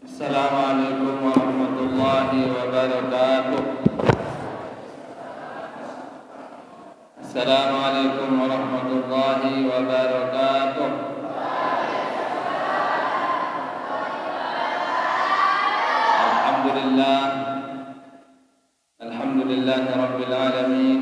Assalamualaikum warahmatullahi wabarakatuh. Assalamualaikum warahmatullahi wabarakatuh. Alhamdulillah. Alhamdulillahi rabbil alamin.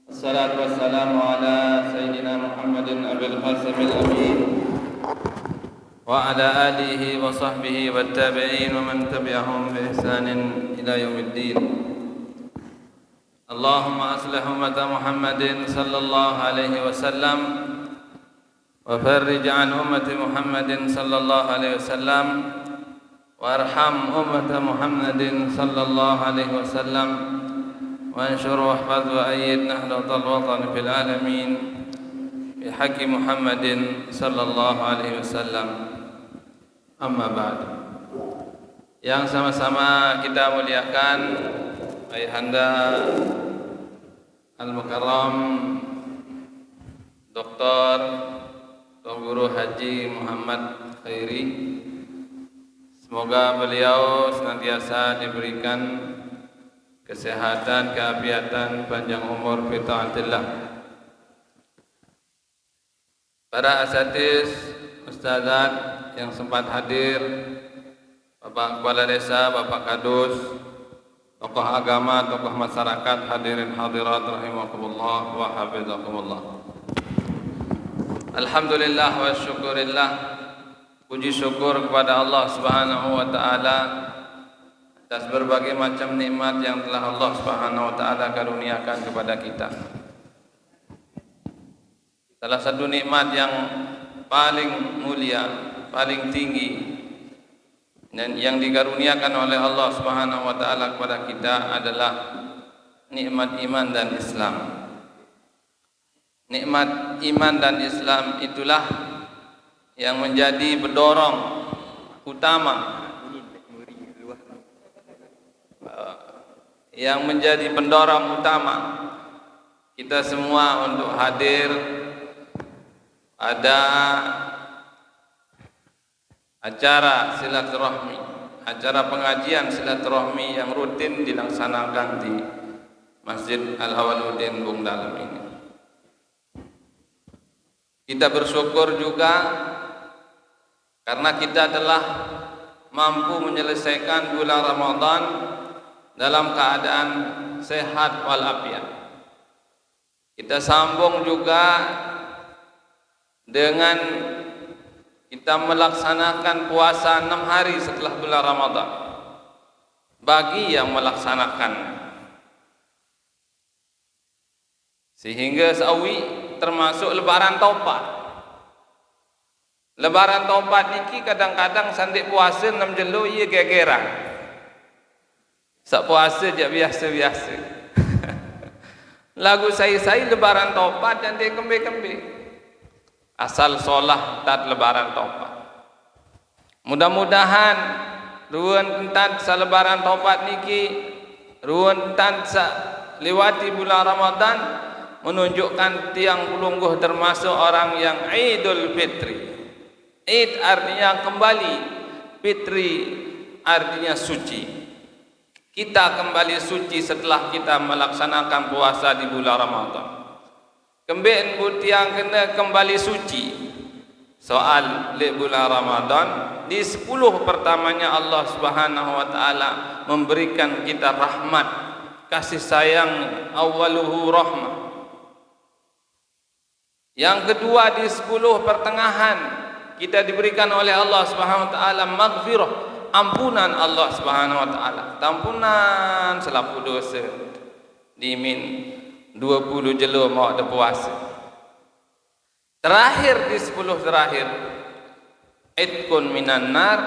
Wassalatu wassalamu ala sayyidina Muhammadin abil qasimil amin wa ala alihi wa sahbihi wa tabi'in wa man tabi'ahum bi ihsanin ila yaumiddin. Allahumma aslih ummata Muhammadin sallallahu alaihi wasallam wa farrij an ummati Muhammadin sallallahu alaihi wasallam wa arham ummata Muhammadin sallallahu alaihi wasallam wa anshur wa ihfaz wa ayyid nahdlatal watan fil alamin bi haqqi Muhammadin sallallahu alaihi wasallam. Amma ba'd. Yang sama-sama kita muliakan Ayahanda Al-Mukarram Dr. Tuan Guru Haji Muhammad Khairi. Semoga beliau senantiasa diberikan kesehatan, keafiatan, panjang umur fi taatillah. Para asatiz, ustazat yang sempat hadir, Bapak Kepala Desa, Bapak Kadus, tokoh agama, tokoh masyarakat, hadirin hadirat rahimakumullah wa hafizakumullah. Alhamdulillah wa syukurillah. Puji syukur kepada Allah Subhanahu wa taala atas berbagai macam nikmat yang telah Allah Subhanahu wa taala karuniakan kepada kita. Salah satu nikmat yang paling mulia, paling tinggi dan yang dikaruniakan oleh Allah Subhanahu wa taala kepada kita adalah nikmat iman dan Islam. Nikmat iman dan Islam itulah yang menjadi pendorong utama, yang menjadi pendorong utama kita semua untuk hadir pada acara silaturahmi, acara pengajian silaturahmi yang rutin dilaksanakan di Masjid Al-Awaluddin Bung Dalam ini. Kita bersyukur juga karena kita telah mampu menyelesaikan bulan Ramadan dalam keadaan sehat walafiat. Kita sambung juga dengan kita melaksanakan puasa 6 hari setelah bulan Ramadan bagi yang melaksanakan, sehingga sawi termasuk lebaran taubat. Lebaran taubat niki kadang-kadang sandik puasa 6 jelo ia gegeran. Sak puasa je biasa-biasa. Lagu saya lebaran taubat dan dia kembe-kembe. Asal solah tat lebaran taubat. Mudah-mudahan ruan entan sa lebaran taubat niki, ruan entan sa lewati bulan Ramadan menunjukkan tiang pelungguh termasuk orang yang Idul Fitri. Id artinya kembali, Fitri artinya suci. Kita kembali suci setelah kita melaksanakan puasa di bulan Ramadan. Kembali butiang kena kembali suci. Soal di bulan Ramadan di 10 pertamanya Allah Subhanahu wa taala memberikan kita rahmat, kasih sayang, awaluhu rahmah. Yang kedua di 10 pertengahan kita diberikan oleh Allah Subhanahu wa taala maghfirah, ampunan Allah Subhanahu wa taala. Ampunan selaku dosa. Dimin 20 jelo mau ada puasa. Terakhir di 10 terakhir, Idkun minan nar,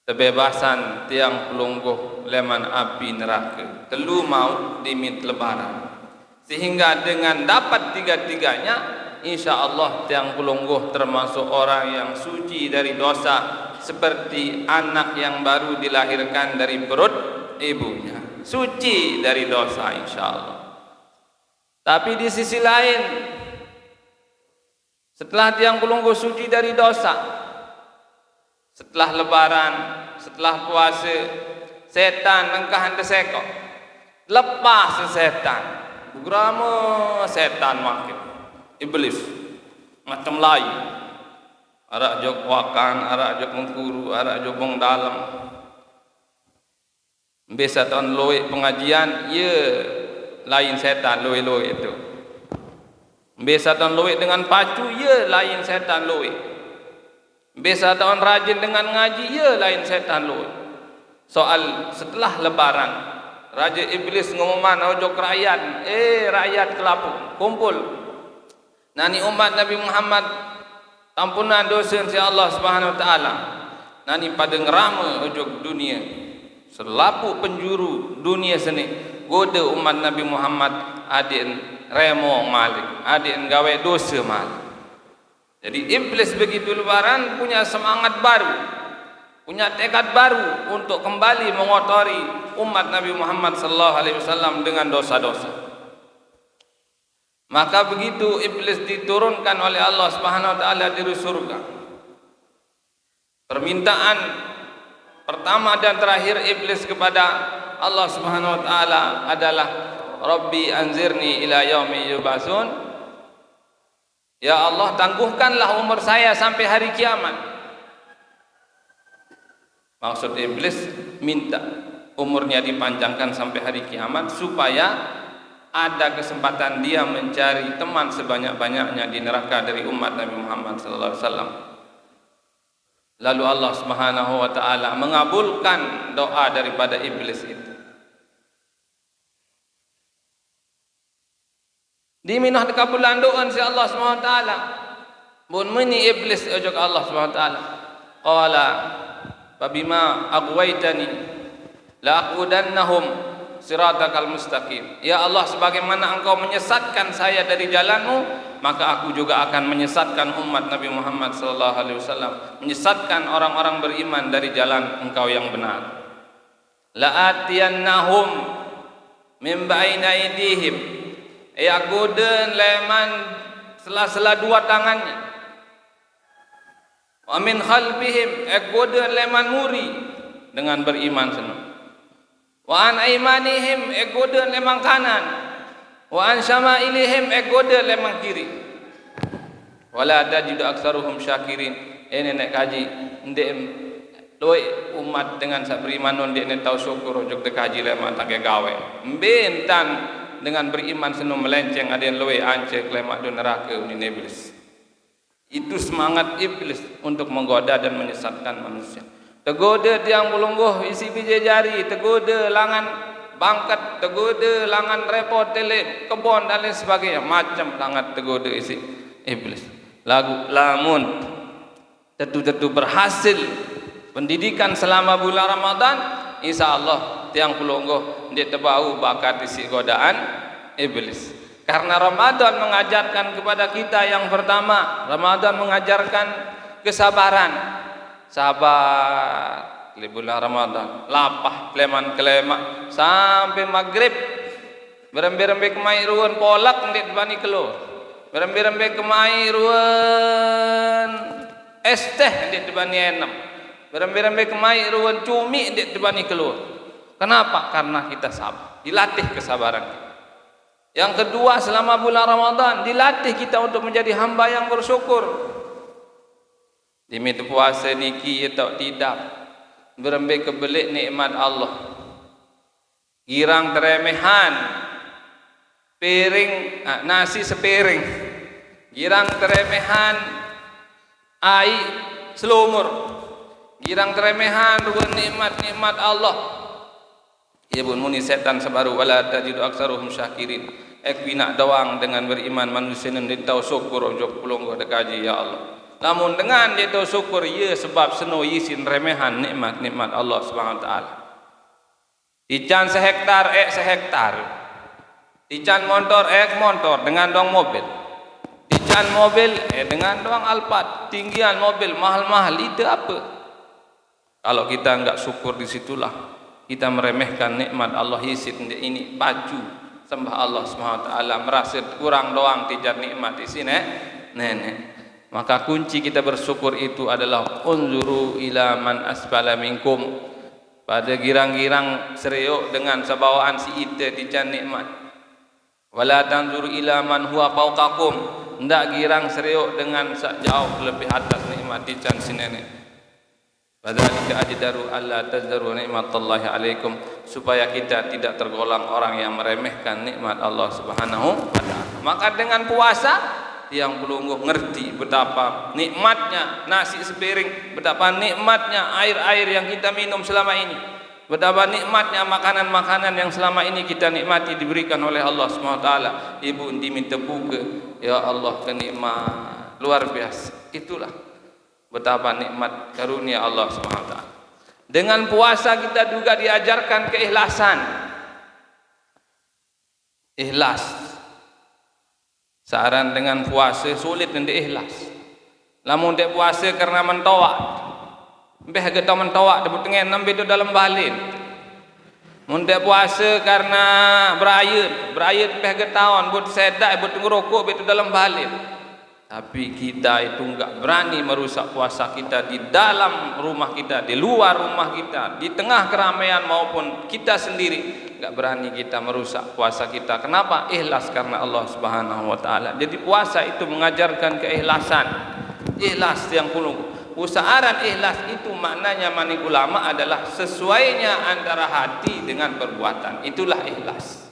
kebebasan tiang pelungguh leman api neraka. Telu mau dimit lebaran. Sehingga dengan dapat tiga-tiganya, insya-Allah tiang pelungguh termasuk orang yang suci dari dosa, seperti anak yang baru dilahirkan dari perut ibunya. Suci dari dosa insya-Allah. Tapi di sisi lain, setelah tiang pelungguh suci dari dosa, setelah lebaran, setelah puasa, setan nengkah anda sekok. Lepas setan. Bugrama setan makin. Iblis macam lain. Arak jok wakan, arak jok mengkuru, arak jok bong dalam. Biasa tahun loe pengajian, ya lain setan loe itu. Biasa tahun loe dengan pacu, ya lain setan loe. Biasa tahun rajin dengan ngaji, ya lain setan loe. Soal setelah lebaran, Raja Iblis ngumuman ojok rakyat, rakyat kelapuk, kumpul. Nani umat Nabi Muhammad ampunan dosa si Allah Subhanahu wa taala. Nani pada ngerama ojok dunia. Selapu penjuru dunia seni goda umat Nabi Muhammad adin remo malik, adin gawe dosa malik. Jadi iblis begitu lebaran punya semangat baru, punya tekad baru untuk kembali mengotori umat Nabi Muhammad sallallahu alaihi wasallam dengan dosa-dosa. Maka begitu iblis diturunkan oleh Allah Subhanahu wa taala dari surga. Permintaan pertama dan terakhir iblis kepada Allah Subhanahu wa taala adalah Rabbi anzirni ila yaumi yub'atsun. Ya Allah, tangguhkanlah umur saya sampai hari kiamat. Maksud iblis minta umurnya dipanjangkan sampai hari kiamat supaya ada kesempatan dia mencari teman sebanyak-banyaknya di neraka dari umat Nabi Muhammad sallallahu alaihi wasallam. Lalu Allah Subhanahu wa taala mengabulkan doa daripada iblis itu. Di minah dikabulan doa si Allah Subhanahu wa taala. Bun meni iblis ojok Allah Subhanahu wa taala. Qala fabima aghwaytani la aqudannahum siratakal mustaqim. Ya Allah, sebagaimana engkau menyesatkan saya dari jalanmu, maka aku juga akan menyesatkan umat Nabi Muhammad sallallahu alaihi wasallam, menyesatkan orang-orang beriman dari jalan engkau yang benar. La atiyannahum min baina aydihim, ya goden leman sela-sela dua tangannya. Wa min khalfihim, goden leman muri dengan beriman senang. Wa an aimanihim, goden lemang kanan. Wa an syama'ilihim, goden lemang kiri. Wala tajidu aktsaruhum syakirin. Nenek kaji ndek loe umat dengan sak beriman ndek ne tau syukur ojok dekaji lemang tak gawe. Mbentan dengan beriman seno melenceng aden loe ancek lemak do neraka uni iblis. Itu semangat iblis untuk menggoda dan menyesatkan manusia. Tegoda tiang bulungguh isi biji jari, tegoda langan bangkat, tegoda langan repot tele kebon dan lain sebagainya, macam langat tegoda isi iblis. Lamun tentu berhasil pendidikan selama bulan Ramadan, insyaallah tiang bulungguh dia terbau bakat isi godaan iblis. Karena Ramadan mengajarkan kepada kita yang pertama, Ramadan mengajarkan kesabaran. Sabar di bulan Ramadan, lapah keleman sampai maghrib. Berembe-rembe kemai ruan polak ndet bani keluar. Berembe-rembe kemai ruan es teh ndet bani enam. Berembe-rembe kemai ruan cumi ndet bani keluar. Kenapa? Karena kita sabar. Dilatih kesabaran kita. Yang kedua, selama bulan Ramadan dilatih kita untuk menjadi hamba yang bersyukur. Dimit puasa niki atau tidak berembe kebelik nikmat Allah, girang teremehan piring nasi sepiring, girang teremehan air selumur, girang teremehan dua nikmat Allah. Ya bun muni setan sebaru wala tajidu aktsaruhum syakirin. Bina doang dengan beriman manusia nan ditau syukur ojok pulung dekaji ya Allah. Namun dengan dia tahu syukur, ia sebab seno isin remehan nikmat-nikmat Allah Subhanahu wa taala. Ican sehektar sehektar. Ican motor motor dengan doang mobil. Ican mobil dengan doang Alphard. Tinggian mobil mahal-mahal itu apa? Kalau kita enggak syukur di situlah kita meremehkan nikmat Allah isin ini pacu sembah Allah Subhanahu wa taala, merasa kurang doang tijar nikmat di sini nenek. Maka kunci kita bersyukur itu adalah unzuru ila man asfala minkum. Pada girang-girang seriuk dengan sebawaan si ita tican nikmat. Wala tanzuru ila man huwa fawqakum. Ndak girang seriuk dengan jauh lebih atas nikmat tican si nenek. Fadzalika ajdaru alla tazdaru nikmatallahi alaikum, supaya kita tidak tergolong orang yang meremehkan nikmat Allah Subhanahu wa taala. Maka dengan puasa tiang pelungguh ngerti betapa nikmatnya nasi sepiring, betapa nikmatnya air-air yang kita minum selama ini, betapa nikmatnya makanan-makanan yang selama ini kita nikmati diberikan oleh Allah Subhanahu wa taala. Ibu diminta buka, ya Allah, kenikmat luar biasa. Itulah betapa nikmat karunia Allah Subhanahu wa taala. Dengan puasa kita juga diajarkan keikhlasan. Ikhlas. Saran dengan puasa sulit nanti ikhlas. Lamun dek puasa karena mentawak. Beh kita mentawak debut tengen nambe itu dalam balin. Mun dek puasa karena berayat beh getahun buat sedak buat ngerokok itu dalam balin. Tapi kita itu enggak berani merusak puasa kita di dalam rumah kita, di luar rumah kita, di tengah keramaian maupun kita sendiri. Enggak berani kita merusak puasa kita. Kenapa? Ikhlas karena Allah Subhanahu wa taala. Jadi puasa itu mengajarkan keikhlasan. Ikhlas yang puluh. Usaharan ikhlas itu maknanya manik ulama adalah sesuainya antara hati dengan perbuatan. Itulah ikhlas.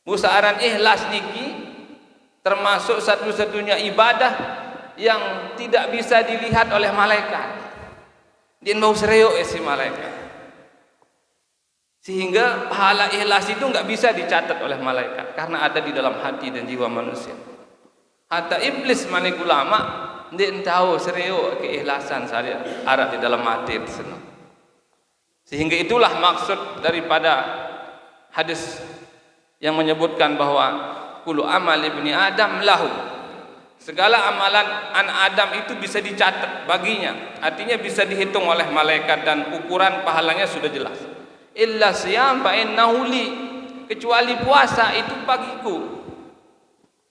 Usaharan ikhlas niki termasuk satu-satunya ibadah yang tidak bisa dilihat oleh malaikat. Dia mau serius si malaikat. Sehingga pahala ikhlas itu enggak bisa dicatat oleh malaikat karena ada di dalam hati dan jiwa manusia. Hatta iblis manik ulama dia tahu serius keikhlasan saya ada di dalam hati senang. Sehingga itulah maksud daripada hadis yang menyebutkan bahwa kullu amal ibni Adam lahu. Segala amalan anak Adam itu bisa dicatat baginya. Artinya bisa dihitung oleh malaikat dan ukuran pahalanya sudah jelas. Illa siyam fa innahu li. Kecuali puasa itu bagiku.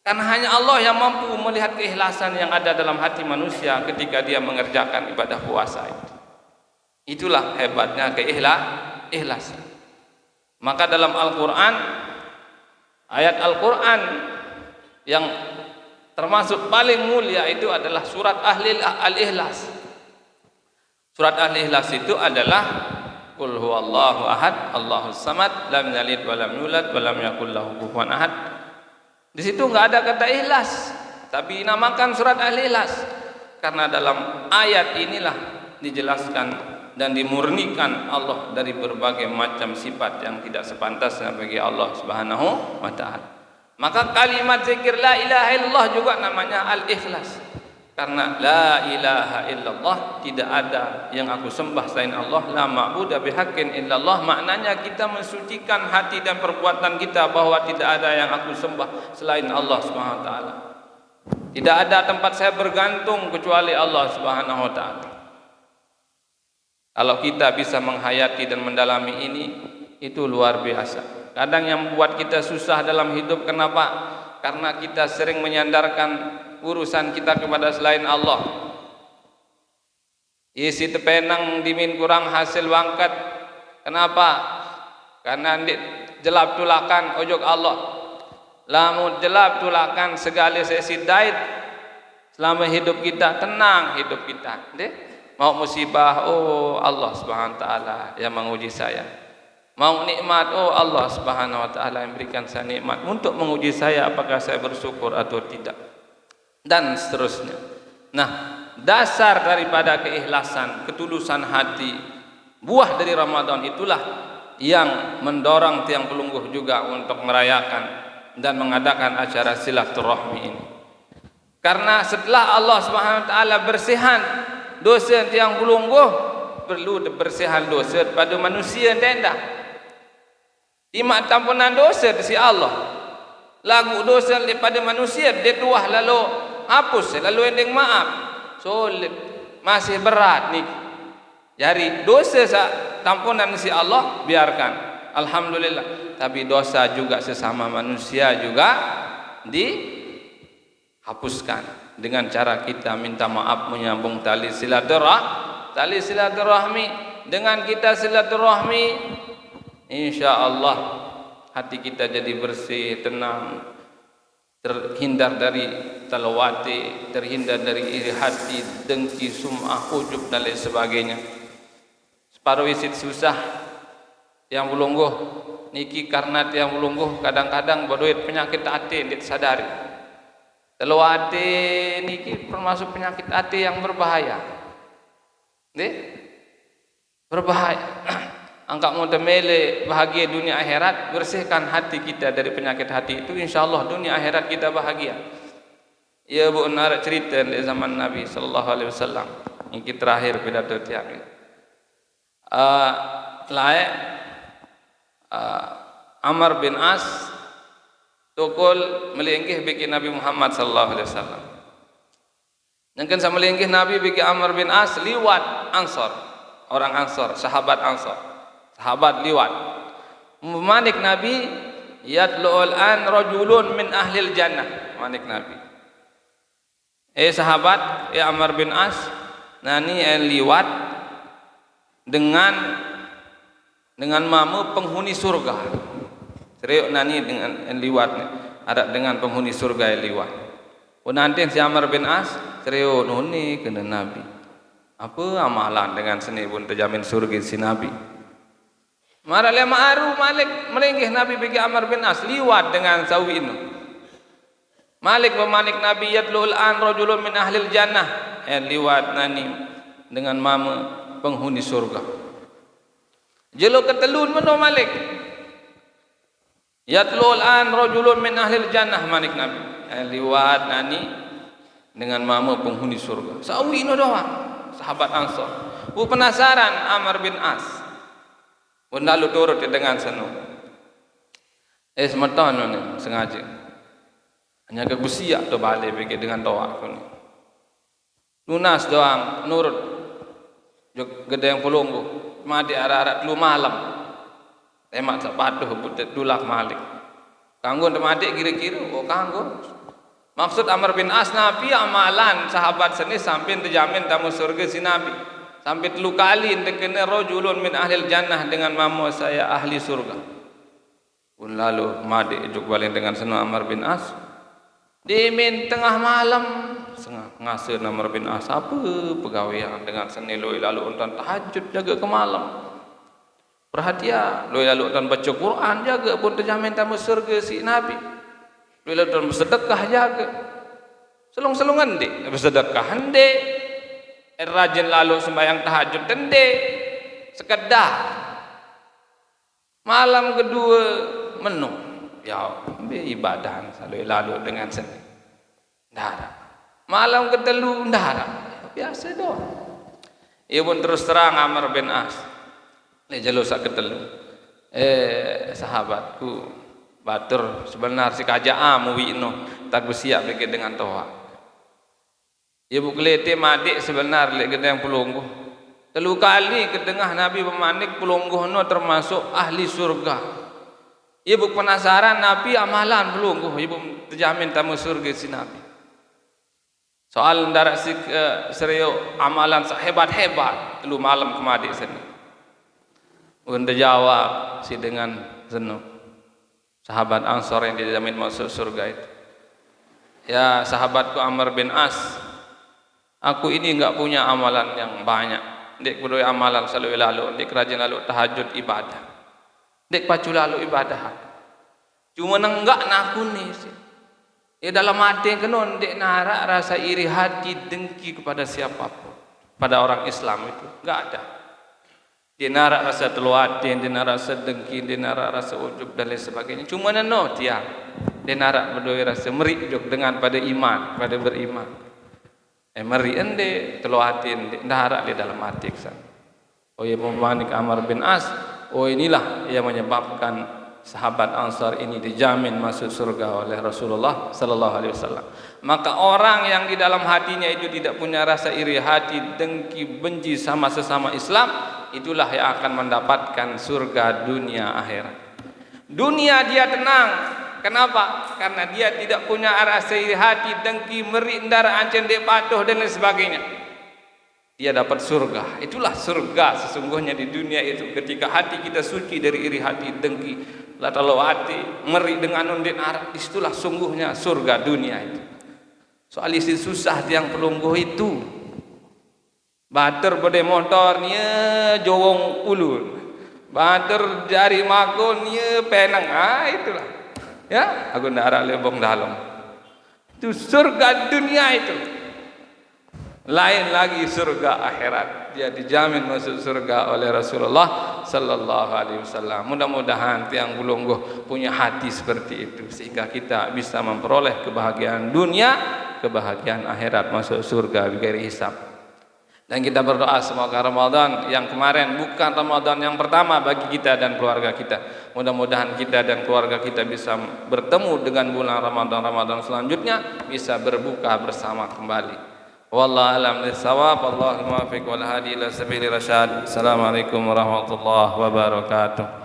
Karena hanya Allah yang mampu melihat keikhlasan yang ada dalam hati manusia ketika dia mengerjakan ibadah puasa itu. Itulah hebatnya keikhlasan. Maka dalam Al-Qur'an, ayat Al-Quran yang termasuk paling mulia itu adalah surat Al-Ikhlas. Surat Al-Ikhlas itu adalah Qul huwallahu ahad, Allahus samad, lam yalid wa lam yulad wa lam yakul lahu kufuwan ahad. Di situ enggak ada kata ikhlas, tapi dinamakan surat Al-Ikhlas karena dalam ayat inilah dijelaskan dan dimurnikan Allah dari berbagai macam sifat yang tidak sepantasnya bagi Allah Subhanahu wa taala. Maka kalimat zikir la ilaha illallah juga namanya al-ikhlas. Karena la ilaha illallah, tidak ada yang aku sembah selain Allah, la ma'budu bihaqqin illallah, maknanya kita mensucikan hati dan perbuatan kita bahwa tidak ada yang aku sembah selain Allah Subhanahu wa taala. Tidak ada tempat saya bergantung kecuali Allah Subhanahu wa taala. Kalau kita bisa menghayati dan mendalami ini, itu luar biasa. Kadang yang membuat kita susah dalam hidup, kenapa? Karena kita sering menyandarkan urusan kita kepada selain Allah. Isi tepenang dimin kurang hasil wangkat. Kenapa? Karena jelap tulakan ojok Allah. Lamun jelap tulakan segala sesi dait selama hidup kita, tenang hidup kita. Mau musibah, oh Allah Subhanahu wa taala yang menguji saya. Mau nikmat, oh Allah Subhanahu wa taala yang berikan saya nikmat untuk menguji saya apakah saya bersyukur atau tidak. Dan seterusnya. Nah, dasar daripada keikhlasan, ketulusan hati, buah dari Ramadan itulah yang mendorong tiang pelungguh juga untuk merayakan dan mengadakan acara silaturahmi ini. Karena setelah Allah Subhanahu wa taala bersihan dosa tiang pelungguh, perlu bersihan dosa pada manusia tenda. Imak tampunan dosa di sisi Allah. Lagu dosa daripada manusia dia tuah lalu hapus, lalu ending maaf. Sulit, masih berat nih. Jadi dosa tampunan di sisi Allah biarkan. Alhamdulillah. Tapi dosa juga sesama manusia juga hapuskan dengan cara kita minta maaf, menyambung tali silaturahmi. Dengan kita silaturahmi, insyaallah hati kita jadi bersih, tenang, terhindar dari talawati, terhindar dari iri hati, dengki, sum'ah, ujub dan lain sebagainya. Separuh wisit susah yang bulungguh niki karena tiang bulungguh kadang-kadang berduit penyakit hati tidak sadari. Talawati niki termasuk penyakit hati yang berbahaya. Nggih? Berbahaya. Angkat mutamele bahagia dunia akhirat, bersihkan hati kita dari penyakit hati itu, insyaallah dunia akhirat kita bahagia. Ya bu nak cerita di zaman Nabi sallallahu alaihi wasallam yang terakhir pidato tiang ini. Amr bin As tukul melinggih bagi Nabi Muhammad sallallahu alaihi wasallam. Nangken sama melinggih Nabi bagi Amr bin As liwat Ansor. Orang Ansor, sahabat Ansor, sahabat liwat. Manik Nabi, yatlu'ul an rajulun min ahlil jannah. Manik Nabi. Sahabat, Amr bin As, nani liwat dengan mamu penghuni surga. Serius nani dengan liwat, ada dengan penghuni surga liwat. Nanti si Amr bin As, serius nuni kena Nabi. Apa amalan dengan seni pun terjamin surga si Nabi. Mara lema aru Malik melinggih Nabi bagi Amr bin As liwat dengan sawi ini. Malik memanik Nabi yatlul an rajulun min ahlil jannah, liwat nani dengan mama penghuni surga. Jelo ketelun meno Malik. Yatlul an rajulun min ahlil jannah Malik Nabi, liwat nani dengan mama penghuni surga. Sawi ini doang. Sahabat Ansor, penasaran Amr bin As, pun lalu turut dengan senang. Semeton ni sengaja, hanya kegusiak tu balik pergi dengan doa tu ni. Lunas doang, nurut, gede yang pulunggu, madi arah-arah lu malam, temat sepatuh butet dulak malik. Kanggo temadik kira-kira, kanggo. Maksud Amr bin As Nabi amalan sahabat seni sampai terjamin tamu surga si Nabi. Sampai 3 kali terkena rajulun min ahlil jannah dengan mamu saya ahli surga. Pun lalu madi juk balik dengan senang Amr bin As. Dimin tengah malam ngasih Amr bin As apa pegawaian dengan seni lalu untan tahajud jaga ke malam. Perhatian lalu untan baca Quran jaga pun terjamin tamu surga si Nabi. Bila dalam bersedekah jaga, selung-selungan dek bersedekah hende, rajin lalu sembahyang tahajud hende, sekedar malam kedua menu, ya ibadah lalu dengan seni, darah. Malam ketelu darah, biasa doang. Ia pun terus terang Amr bin As, jalur sak ketelu, sahabatku. Batur sebenar si kaja muwi no tak bersiap lagi dengan toa. Ibu kelete madik sebenar lagi yang pulungguh. 3 kali kedengah Nabi memanik pulungguh no termasuk ahli surga. Ibu penasaran Nabi amalan pulungguh. Ibu terjamin tamu surga si Nabi. Soal darat si serius amalan hebat-hebat 3 malam kemadik sini. Untuk jawab si dengan senang. Sahabat Ansor yang dijamin masuk surga itu. Ya sahabatku Amr bin As, aku ini enggak punya amalan yang banyak. Dek berdua amalan selalu lalu, dek rajin lalu tahajud ibadah. Dek pacu lalu ibadah. Cuma enggak nak ni. Ya dalam hati kenon dek narak rasa iri hati dengki kepada siapapun. Pada orang Islam itu enggak ada. Dia narak rasa teluatin, dia narak rasa dengki, dia narak rasa ujub dan lain sebagainya. Cuma nano tiang, dia narak berdua rasa merijuk dengan pada iman, pada beriman. Meri ende teluatin, dia narak di dalam hati kesan. Oh ya pemanik Amr bin As, oh inilah yang menyebabkan sahabat Ansar ini dijamin masuk surga oleh Rasulullah sallallahu alaihi wasallam. Maka orang yang di dalam hatinya itu tidak punya rasa iri hati, dengki, benci sama sesama Islam, itulah yang akan mendapatkan surga dunia akhirat. Dunia dia tenang, Kenapa? Karena dia tidak punya rasa iri hati, dengki, meri, ndara, ancen, dek patuh dan lain sebagainya. Dia dapat surga. Itulah surga sesungguhnya di dunia itu. Ketika hati kita suci dari iri hati, dengki, latallawati, meri dengan undin arah, disitulah sungguhnya surga dunia itu. Soal isi susah tiang pelungguh itu. Bater bode motor nia jowong ulun. Bater jari makon nia penang. Itulah. Ya, aku ndak lebong dalam. Itu surga dunia itu. Lain lagi surga akhirat. Dia dijamin masuk surga oleh Rasulullah sallallahu alaihi wasallam. Mudah-mudahan tiang bulungguh punya hati seperti itu sehingga kita bisa memperoleh kebahagiaan dunia, kebahagiaan akhirat, masuk surga bighairi hisab. Dan kita berdoa semoga Ramadan yang kemarin bukan Ramadan yang pertama bagi kita dan keluarga kita. Mudah-mudahan kita dan keluarga kita bisa bertemu dengan bulan Ramadan selanjutnya, bisa berbuka bersama kembali. Wallahu a'lam bishawab. Allahul muwaffiq wal hadi ila sabilir rasyad. Assalamualaikum warahmatullahi wabarakatuh.